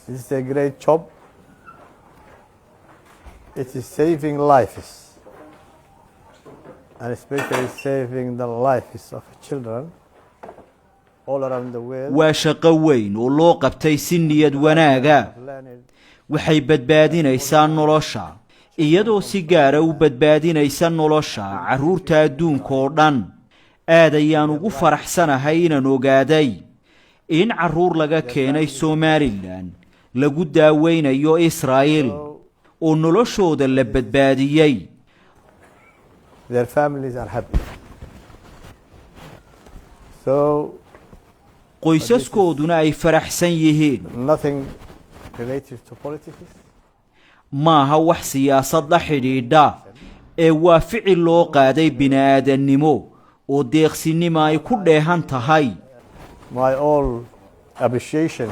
This is a great job. It is saving lives, and especially saving the lives of children all around the world. waa shaqo weyn oo loo qabtay si niyad wanaaga waxay badbaadinaysaa nolosha iyadoo si gaar ah u badbaadinaysa nolosha caruurta adduunka oo dhan aad ayaan ugu faraxsanahay inaan ogaaday in caruur laga keenay Somaliland lagu daaweynayo Israel oo noloshooda la badbaadiyay. Their families are happy. So qoysaskooduna ay faraxsan yihiin. Nothing related to politics. maaha wax siyaasad la xidhiidha ee waa ficil loo qaaday bini'aadanimo oo deeqsinimo ay ku dheehan tahay. My all appreciation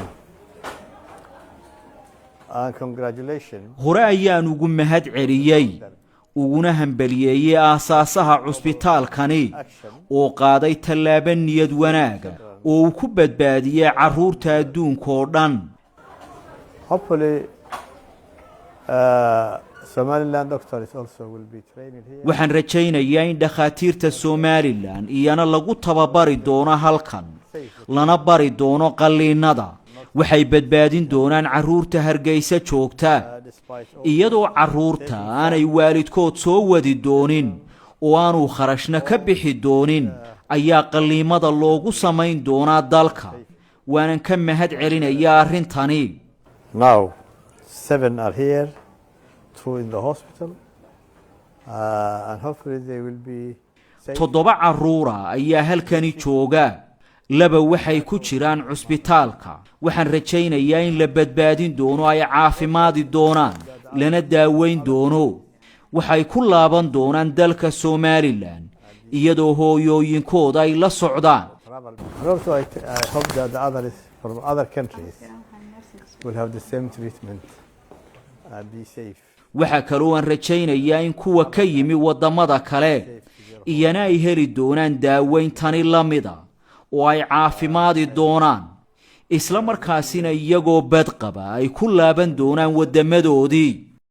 and congratulations. hore ayaan ugu mahad celiyay uguna hambaliyeeyay aasaasaha cusbitaalkani oo qaaday tallaabo niyad wanaaga oo uu ku badbaadiyay caruurta adduunka oo dhan. Hopefully Somaliland doctors also will be trained here. waxaan rajaynayaa in dhakhaatiirta Somaliland iyana lagu tababari doono halkan lana bari doono qalliinada waxay badbaadin doonaan caruurta Hargeysa joogta iyadoo caruurta aanay waalidkood soo wadi doonin oo aanu kharashna ka bixi doonin ayaa qalliimada loogu samayn doonaa dalka waanan ka mahad celinayaa arrintani. Now 7 are here, 2 in the hospital, and hopefully they will be safe. 7 caruura ayaa halkani jooga 2 waxay ku jiraan cusbitaalka waxaan rajaynayaa in la badbaadin doono ay caafimaadi doonaan lana daaweyn doono waxay ku laaban doonaan dalka Somaliland iyadoo hooyooyinkooda ay la socdaan. Also, I hope that the others from other countries will have the same treatment and be safe. waxa kaloo aan rajaynayaa in kuwa ka yimi wadamada kale iyana ay heli doonaan daaweyn tani lamida oo ay caafimaadi doonaan isla markaasina iyagoo bad qaba ay ku laaban doonaan wadamadoodii.